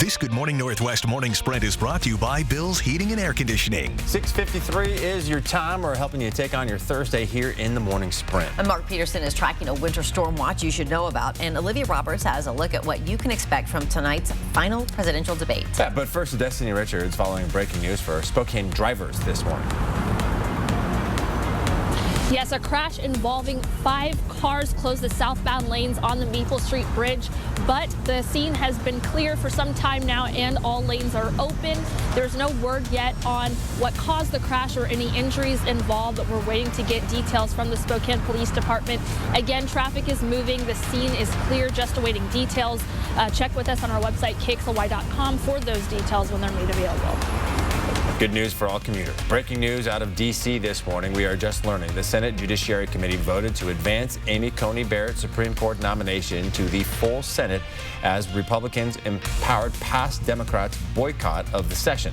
This Good Morning Northwest Morning Sprint is brought to you by Bill's Heating and Air Conditioning. 6:53 is your time. We're helping you take on your Thursday here in the Morning Sprint. And Mark Peterson is tracking a winter storm watch you should know about. And Olivia Roberts has a look at what you can expect from tonight's final presidential debate. Yeah, but first, Destiny Richards following breaking news for Spokane drivers this morning. Yes, a crash involving 5 cars closed the southbound lanes on the Maple Street Bridge, but the scene has been clear for some time now and all lanes are open. There's no word yet on what caused the crash or any injuries involved, but we're waiting to get details from the Spokane Police Department. Again, traffic is moving. The scene is clear, just awaiting details. Check with us on our website, KXLY.com, for those details when they're made available. Good news for all commuters. Breaking news out of D.C. this morning. We are just learning the Senate Judiciary Committee voted to advance Amy Coney Barrett's Supreme Court nomination to the full Senate as Republicans empowered past Democrats' boycott of the session.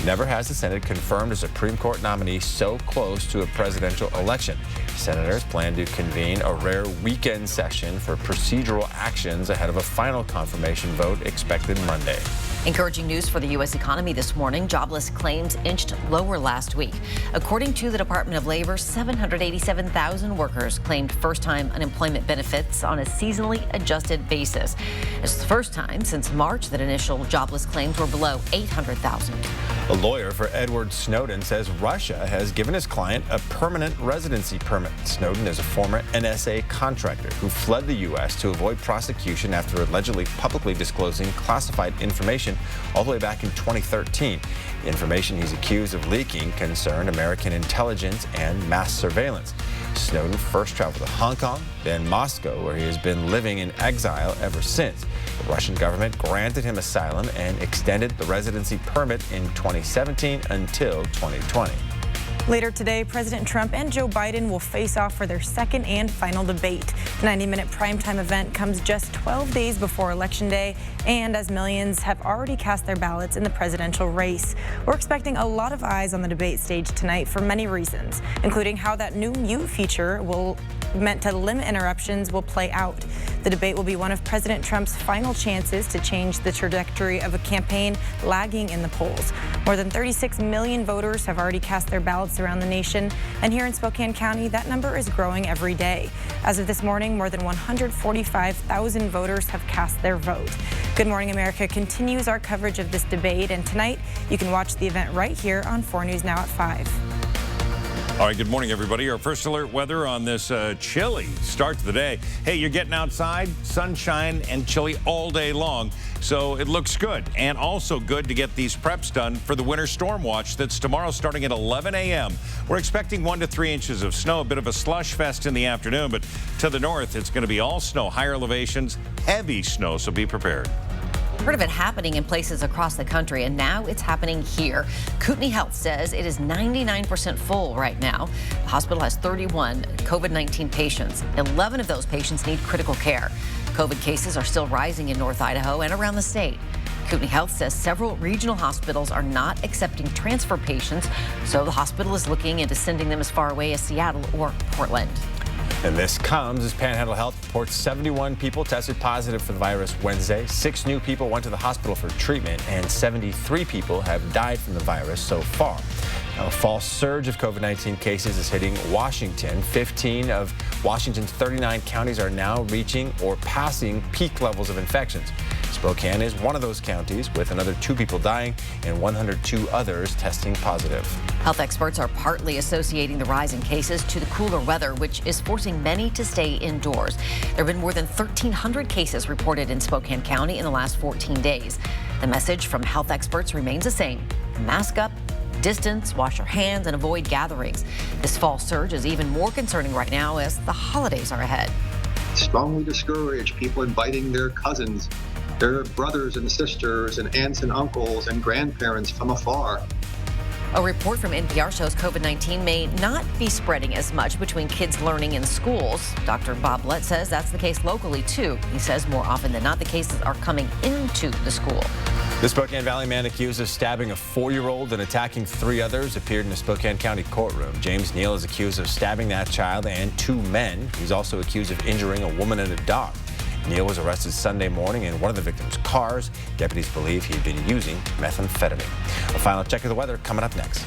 Never has the Senate confirmed a Supreme Court nominee so close to a presidential election. Senators plan to convene a rare weekend session for procedural actions ahead of a final confirmation vote expected Monday. Encouraging news for the U.S. economy this morning. Jobless claims inched lower last week. According to the Department of Labor, 787,000 workers claimed first-time unemployment benefits on a seasonally adjusted basis. It's the first time since March that initial jobless claims were below 800,000. A lawyer for Edward Snowden says Russia has given his client a permanent residency permit. Snowden is a former NSA contractor who fled the U.S. to avoid prosecution after allegedly publicly disclosing classified information all the way back in 2013. The information he's accused of leaking concerned American intelligence and mass surveillance. Snowden first traveled to Hong Kong, then Moscow, where he has been living in exile ever since. The Russian government granted him asylum and extended the residency permit in 2017 until 2020. Later today, President Trump and Joe Biden will face off for their second and final debate. The 90-minute primetime event comes just 12 days before Election Day, and as millions have already cast their ballots in the presidential race. We're expecting a lot of eyes on the debate stage tonight for many reasons, including how that new mute feature meant to limit interruptions will play out. The debate will be one of President Trump's final chances to change the trajectory of a campaign lagging in the polls. More than 36 million voters have already cast their ballots around the nation, and here in Spokane County, that number is growing every day. As of this morning, more than 145,000 voters have cast their vote. Good Morning America continues our coverage of this debate, and tonight you can watch the event right here on 4 News Now at 5. All right, good morning, everybody. Our first alert weather on this chilly start to the day. Hey, you're getting outside, sunshine and chilly all day long, so it looks good. And also good to get these preps done for the winter storm watch that's tomorrow starting at 11 a.m. We're expecting 1 to 3 inches of snow, a bit of a slush fest in the afternoon, but to the north, it's going to be all snow, higher elevations, heavy snow, so be prepared. Heard of it happening in places across the country, and now it's happening here. Kootenai Health says it is 99% full right now. The hospital has 31 COVID-19 patients. 11 of those patients need critical care. COVID cases are still rising in North Idaho and around the state. Kootenai Health says several regional hospitals are not accepting transfer patients, so the hospital is looking into sending them as far away as Seattle or Portland. And this comes as Panhandle Health reports 71 people tested positive for the virus Wednesday. 6 new people went to the hospital for treatment, and 73 people have died from the virus so far. Now, a fall surge of COVID-19 cases is hitting Washington. 15 of Washington's 39 counties are now reaching or passing peak levels of infections. Spokane is one of those counties, with another 2 people dying and 102 others testing positive. Health experts are partly associating the rise in cases to the cooler weather, which is forcing many to stay indoors. There have been more than 1,300 cases reported in Spokane County in the last 14 days. The message from health experts remains the same: mask up, distance, wash your hands, and avoid gatherings. This fall surge is even more concerning right now as the holidays are ahead. Strongly discourage people inviting their cousins, their brothers and sisters, and aunts and uncles and grandparents from afar. A report from NPR shows COVID-19 may not be spreading as much between kids learning in schools. Dr. Bob Lett says that's the case locally, too. He says more often than not, the cases are coming into the school. The Spokane Valley man accused of stabbing a 4-year-old and attacking 3 others appeared in a Spokane County courtroom. James Neal is accused of stabbing that child and 2 men. He's also accused of injuring a woman and a dog. Neal was arrested Sunday morning in one of the victim's cars. Deputies believe he had been using methamphetamine. A final check of the weather coming up next.